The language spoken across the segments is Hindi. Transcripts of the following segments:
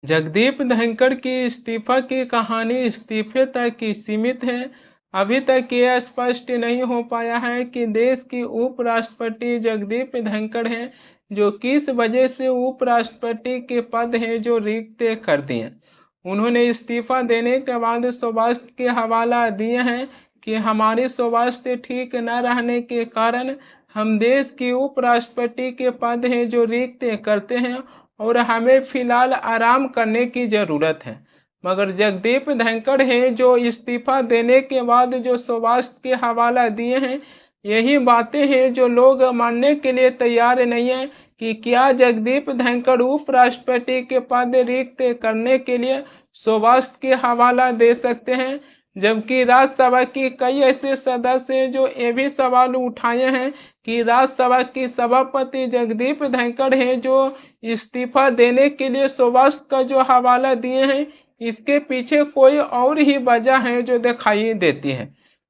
जगदीप धनखड़ की इस्तीफा की कहानी इस्तीफे तक ही सीमित है। अभी तक यह स्पष्ट नहीं हो पाया है कि देश की उपराष्ट्रपति जगदीप धनखड़ हैं, जो किस वजह से उपराष्ट्रपति के पद हैं जो रिक्त कर दिए। उन्होंने इस्तीफा देने के बाद स्वास्थ्य के हवाला दिए हैं कि हमारी स्वास्थ्य ठीक न रहने के कारण हम देश की उपराष्ट्रपति के पद हैं जो रिक्त करते हैं और हमें फिलहाल आराम करने की ज़रूरत है। मगर जगदीप धनखड़ हैं जो इस्तीफा देने के बाद जो स्वास्थ्य के हवाला दिए हैं, यही बातें हैं जो लोग मानने के लिए तैयार नहीं है कि क्या जगदीप धनखड़ उपराष्ट्रपति के पद रिक्त करने के लिए स्वास्थ्य के हवाला दे सकते हैं। जबकि राज्यसभा की कई ऐसे सदस्य हैं जो ये भी सवाल उठाए हैं कि राज्यसभा की सभापति जगदीप धनखड़ हैं जो इस्तीफा देने के लिए स्वास्थ्य का जो हवाला दिए हैं, इसके पीछे कोई और ही वजह है जो दिखाई देती है।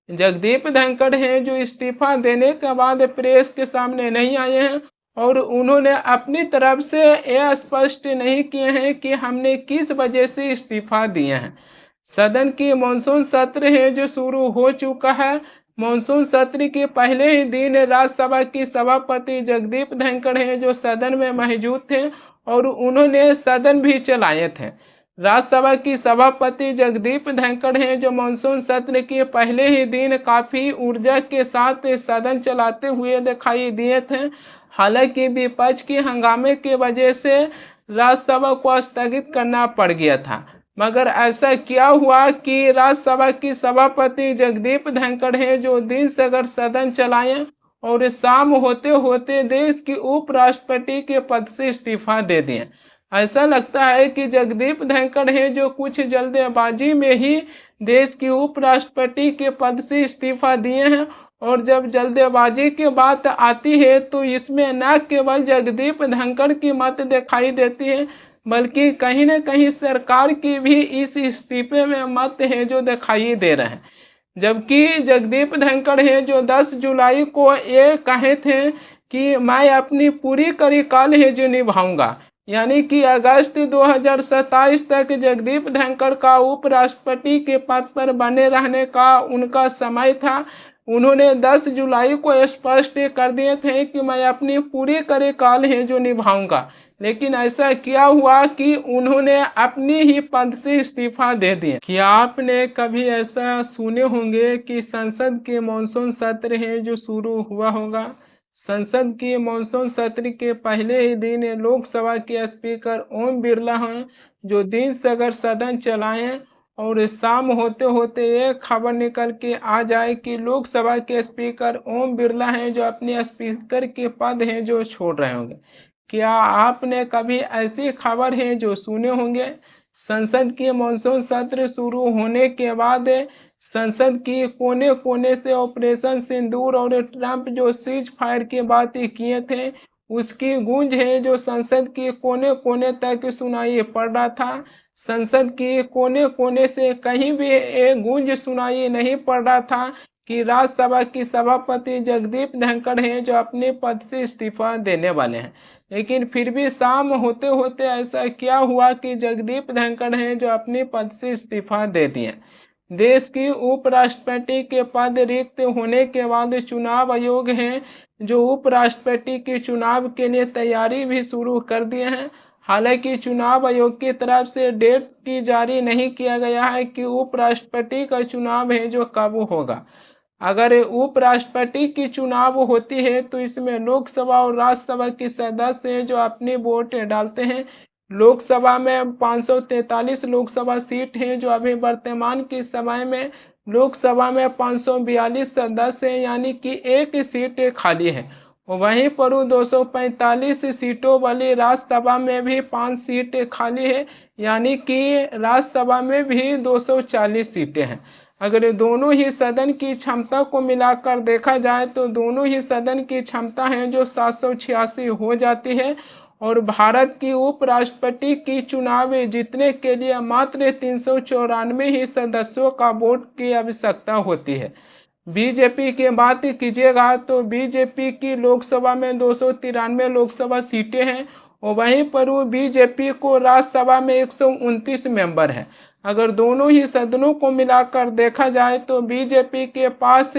जगदीप धनखड़ हैं जो इस्तीफा देने के बाद प्रेस के सामने नहीं आए हैं और उन्होंने अपनी तरफ से यह स्पष्ट नहीं किए हैं कि हमने किस वजह से इस्तीफा दिए हैं। सदन की मानसून सत्र है जो शुरू हो चुका है। मानसून सत्र के पहले ही दिन राज्यसभा की सभापति जगदीप धनखड़ हैं जो सदन में मौजूद थे और उन्होंने सदन भी चलाए थे। राज्यसभा की सभापति जगदीप धनखड़ हैं जो मानसून सत्र के पहले ही दिन काफ़ी ऊर्जा के साथ सदन चलाते हुए दिखाई दिए थे। हालांकि विपक्ष के हंगामे की वजह से राज्यसभा को स्थगित करना पड़ गया था। मगर ऐसा क्या हुआ कि राज्यसभा की सभापति जगदीप धनखड़ हैं जो दिन से अगर सदन चलाएं और शाम होते होते देश की उपराष्ट्रपति के पद से इस्तीफा दे दिए। ऐसा लगता है कि जगदीप धनखड़ हैं जो कुछ जल्दबाजी में ही देश की उपराष्ट्रपति के पद से इस्तीफा दिए हैं और जब जल्दबाजी की बात आती है तो इसमें न केवल जगदीप धनखड़ की मत दिखाई देती है, बल्कि कहीं न कहीं सरकार की भी इस इस्तीफे में मत है जो दिखाई दे रहे हैं। जबकि जगदीप धनखड़ हैं जो 10 जुलाई को ये कहे थे कि मैं अपनी पूरी कार्यकाल है जो निभाऊंगा, यानी कि अगस्त 2027 तक जगदीप धनखड़ का उपराष्ट्रपति के पद पर बने रहने का उनका समय था। उन्होंने 10 जुलाई को स्पष्ट कर दिए थे कि मैं अपनी पूरी कार्यकाल है जो निभाऊंगा, लेकिन ऐसा क्या हुआ कि उन्होंने अपनी ही पद से इस्तीफा दे दिया। क्या आपने कभी ऐसा सुने होंगे कि संसद के मानसून सत्र है जो शुरू हुआ होगा। संसद के मानसून सत्र के पहले ही दिन लोकसभा के स्पीकर ओम बिरला हैं जो दिन से अगर सदन चलाएं और शाम होते होते एक खबर निकल के आ जाए कि लोकसभा के स्पीकर ओम बिरला हैं जो अपने स्पीकर के पद हैं जो छोड़ रहे होंगे। क्या आपने कभी ऐसी खबर है जो सुने होंगे। संसद के मानसून सत्र शुरू होने के बाद संसद की कोने कोने से ऑपरेशन सिंदूर और ट्रंप जो सीज फायर की बात किए थे, उसकी गूंज है जो संसद के कोने कोने तक सुनाई पड़ रहा था। संसद के कोने कोने से कहीं भी एक गूंज सुनाई नहीं पड़ रहा था कि राज्यसभा की सभापति जगदीप धनखड़ हैं जो अपने पद से इस्तीफा देने वाले हैं। लेकिन फिर भी शाम होते होते ऐसा क्या हुआ कि जगदीप धनखड़ हैं जो अपने पद से इस्तीफा दे दिए। देश की उपराष्ट्रपति के पद रिक्त होने के बाद चुनाव आयोग हैं जो उपराष्ट्रपति के चुनाव के लिए तैयारी भी शुरू कर दिए हैं। हालांकि चुनाव आयोग की तरफ से डेट की जारी नहीं किया गया है कि उपराष्ट्रपति का चुनाव है जो कब होगा। अगर उपराष्ट्रपति की चुनाव होती है तो इसमें लोकसभा और राज्यसभा के सदस्य हैं जो अपनी वोट डालते हैं। लोकसभा में 543 लोकसभा सीट हैं जो अभी वर्तमान के समय में लोकसभा में 542 सदस्य हैं, यानी कि एक सीट खाली है। वहीं पर 245 सीटों वाली राज्यसभा में भी 5 सीट खाली है, यानी कि राज्यसभा में भी 240 सीटें हैं। अगर दोनों ही सदन की क्षमता को मिलाकर देखा जाए तो दोनों ही सदन की क्षमता है जो 786 हो जाती है और भारत की उपराष्ट्रपति की चुनाव जीतने के लिए मात्र 394 ही सदस्यों का वोट की आवश्यकता होती है। बीजेपी की बात कीजिएगा तो बीजेपी की लोकसभा में 293 लोकसभा सीटें हैं और वहीं पर वो बीजेपी को राज्यसभा में 129 मेंबर है। अगर दोनों ही सदनों को मिलाकर देखा जाए तो बीजेपी के पास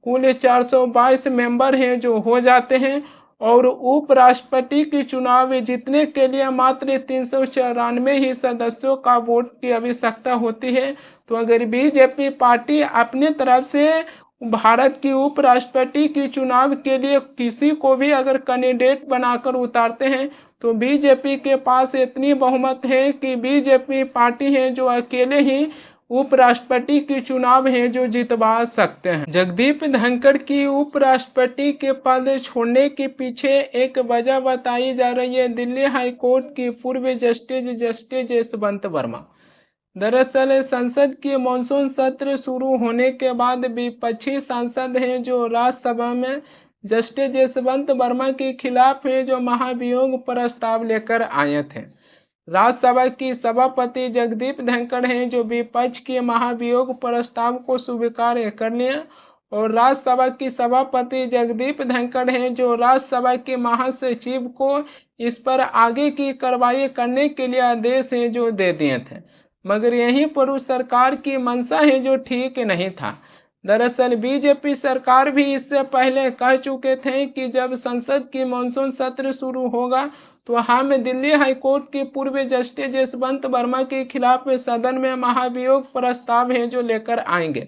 कुल 422 मेंबर हैं जो हो जाते हैं, और उपराष्ट्रपति की चुनाव जीतने के लिए मात्र 394 ही सदस्यों का वोट की आवश्यकता होती है। तो अगर बीजेपी पार्टी अपनी तरफ से भारत की उपराष्ट्रपति की चुनाव के लिए किसी को भी अगर कैंडिडेट बनाकर उतारते हैं तो बीजेपी के पास इतनी बहुमत है कि बीजेपी पार्टी है जो अकेले ही उपराष्ट्रपति की चुनाव है जो जितवा सकते हैं। जगदीप धनखड़ की उपराष्ट्रपति के पद छोड़ने के पीछे एक वजह बताई जा रही है दिल्ली हाईकोर्ट की पूर्व जस्टिस यशवंत वर्मा। दरअसल संसद की मानसून सत्र शुरू होने के बाद विपक्षी सांसद हैं जो राज्यसभा में जस्टिस यशवंत वर्मा के खिलाफ है जो महाभियोग प्रस्ताव लेकर आए थे। राज्यसभा की सभापति जगदीप धनखड़ हैं जो विपक्ष के महाभियोग प्रस्ताव को स्वीकार कर लिया, और राज्यसभा की सभापति जगदीप धनखड़ हैं जो राज्यसभा के महासचिव को इस पर आगे की कार्रवाई करने के लिए आदेश है जो दे दिए थे। मगर यहीं पर उस सरकार की मंशा है जो ठीक नहीं था। दरअसल बीजेपी सरकार भी इससे पहले कह चुके थे कि जब संसद की मानसून सत्र शुरू होगा तो हम दिल्ली हाईकोर्ट के पूर्व जस्टिस यशवंत वर्मा के खिलाफ सदन में महाभियोग प्रस्ताव है जो लेकर आएंगे।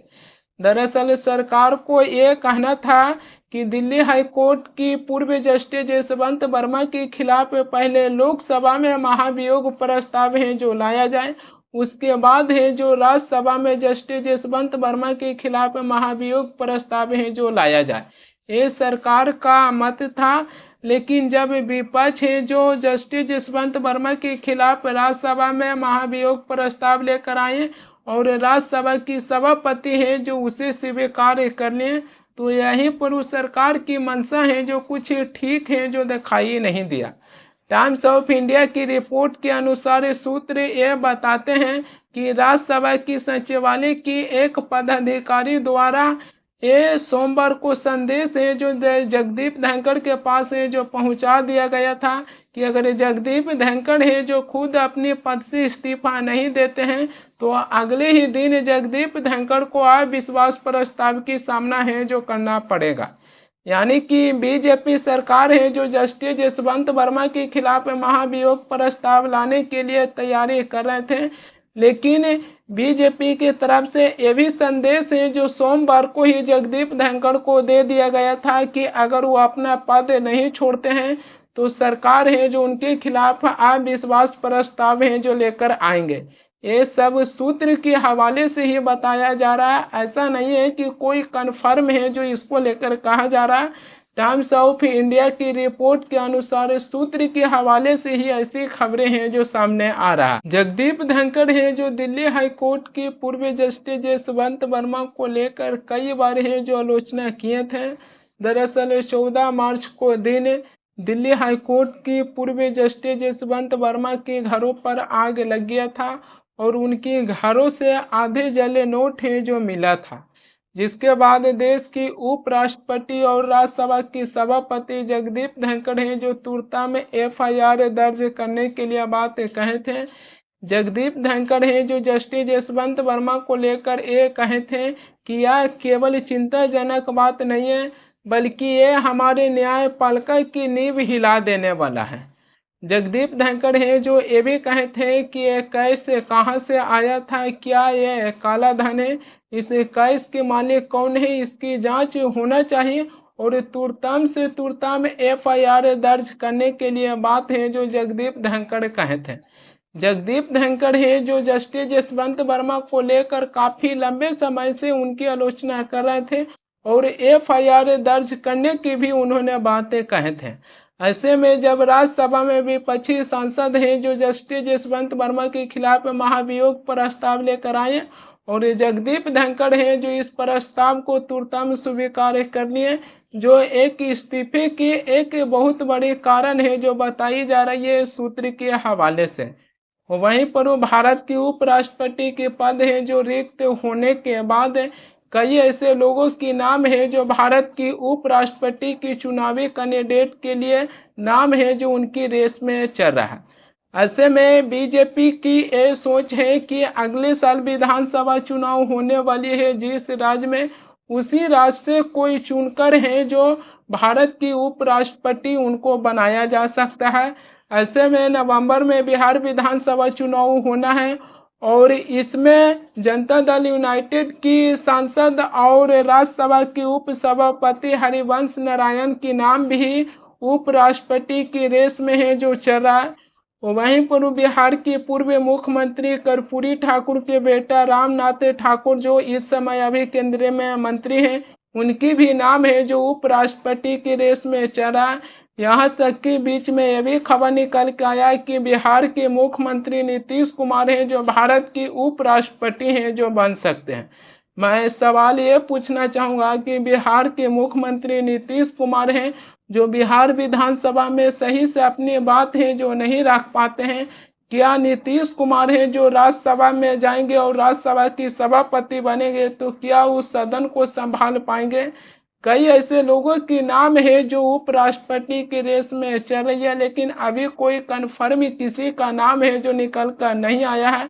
दरअसल सरकार को ये कहना था कि दिल्ली हाईकोर्ट की पूर्व जस्टिस यशवंत वर्मा के खिलाफ पहले लोकसभा में महाभियोग प्रस्ताव है जो लाया जाए, उसके बाद है जो राज्यसभा में जस्टिस यशवंत वर्मा के खिलाफ महाभियोग प्रस्ताव है जो लाया जाए। ये सरकार का मत था। लेकिन जब विपक्ष है जो जस्टिस यशवंत वर्मा के खिलाफ राज्यसभा में महाभियोग प्रस्ताव लेकर आए और राज्यसभा की सभापति है जो उसे स्वीकार कर लें, तो यहीं पर उस सरकार की मंशा है जो कुछ ठीक है जो दिखाई नहीं दिया। टाइम्स ऑफ इंडिया की रिपोर्ट के अनुसार सूत्र ये बताते हैं कि राज्यसभा की सचिवालय की एक पदाधिकारी द्वारा ये सोमवार को संदेश है जो जगदीप धनखड़ के पास है जो पहुंचा दिया गया था कि अगर जगदीप धनखड़ है जो खुद अपने पद से इस्तीफा नहीं देते हैं तो अगले ही दिन जगदीप धनखड़ को अविश्वास प्रस्ताव की सामना है जो करना पड़ेगा। यानी कि बीजेपी सरकार है जो जस्टिस यशवंत वर्मा के खिलाफ महाभियोग प्रस्ताव लाने के लिए तैयारी कर रहे थे, लेकिन बीजेपी की तरफ से ये भी संदेश है जो सोमवार को ही जगदीप धनखड़ को दे दिया गया था कि अगर वो अपना पद नहीं छोड़ते हैं तो सरकार है जो उनके खिलाफ अविश्वास प्रस्ताव है जो लेकर आएंगे। ये सब सूत्र के हवाले से ही बताया जा रहा है, ऐसा नहीं है कि कोई कन्फर्म है जो इसको लेकर कहा जा रहा है। टाइम्स ऑफ इंडिया की रिपोर्ट के अनुसार सूत्र के हवाले से ही ऐसी खबरें हैं जो सामने आ रहा है। जगदीप धनखड़ है जो दिल्ली हाईकोर्ट के पूर्व जस्टिस यशवंत वर्मा को लेकर कई बार है जो आलोचना किए थे। दरअसल 14 मार्च को दिन दिल्ली हाईकोर्ट की पूर्व जस्टिस यशवंत वर्मा के घरों पर आग लग गया था और उनके घरों से आधे जले नोट है जो मिला था, जिसके बाद देश की उपराष्ट्रपति और राज्यसभा की सभापति जगदीप धनखड़ हैं जो तुर्ता में एफआईआर दर्ज करने के लिए बात कहे थे। जगदीप धनखड़ हैं जो जस्टिस यशवंत वर्मा को लेकर ये कहे थे कि यह केवल चिंताजनक बात नहीं है बल्कि ये हमारे न्यायपालिका की नींव हिला देने वाला है। जगदीप धनखड़ हैं जो ये भी कहे थे कि ये कैश कहाँ से आया था, क्या ये काला धन है, इस कैश के मालिक कौन है, इसकी जांच होना चाहिए और तुर्ताम से तुर्ताम एफआईआर दर्ज करने के लिए बात है जो जगदीप धनखड़ कहे थे। जगदीप धनखड़ है जो जस्टिस यशवंत वर्मा को लेकर काफी लंबे समय से उनकी आलोचना कर रहे थे और एफआईआर दर्ज करने की भी उन्होंने बातें कहे थे। ऐसे में जब राज्यसभा में विपक्षी सांसद हैं जो जस्टिस यशवंत वर्मा के खिलाफ महाभियोग प्रस्ताव लेकर आए और जगदीप धनखड़ हैं जो इस प्रस्ताव को तुरंत स्वीकार कर लिए, जो एक इस्तीफे की एक बहुत बड़ी कारण है जो बताई जा रही है सूत्र के हवाले से। वहीं पर भारत के उपराष्ट्रपति के पद है जो रिक्त होने के बाद कई ऐसे लोगों के नाम है जो भारत की उपराष्ट्रपति की चुनावी कैंडिडेट के लिए नाम है जो उनकी रेस में चल रहा है। ऐसे में बीजेपी की ये सोच है कि अगले साल विधानसभा चुनाव होने वाली है, जिस राज्य में उसी राज्य से कोई चुनकर है जो भारत की उपराष्ट्रपति उनको बनाया जा सकता है। ऐसे में नवंबर में बिहार विधानसभा चुनाव होना है और इसमें जनता दल यूनाइटेड की सांसद और राज्यसभा की उपसभापति हरिवंश नारायण की नाम भी उपराष्ट्रपति की रेस में है जो चल रहा है। वहीं पर बिहार के पूर्व मुख्यमंत्री कर्पूरी ठाकुर के बेटा रामनाथ ठाकुर जो इस समय अभी केंद्रीय में मंत्री हैं, उनकी भी नाम है जो उपराष्ट्रपति की रेस में चल रहा है। यहाँ तक कि बीच में यह भी खबर निकल के आया कि बिहार के मुख्यमंत्री नीतीश कुमार हैं जो भारत की उपराष्ट्रपति हैं जो बन सकते हैं। मैं सवाल ये पूछना चाहूँगा कि बिहार के मुख्यमंत्री नीतीश कुमार हैं जो बिहार विधानसभा में सही से अपनी बात है जो नहीं रख पाते हैं, क्या नीतीश कुमार हैं जो राज्यसभा में जाएंगे और राज्यसभा की सभापति बनेंगे तो क्या उस सदन को संभाल पाएंगे? कई ऐसे लोगों के नाम है जो उपराष्ट्रपति की रेस में चल रही है, लेकिन अभी कोई कन्फर्म किसी का नाम है जो निकल कर नहीं आया है।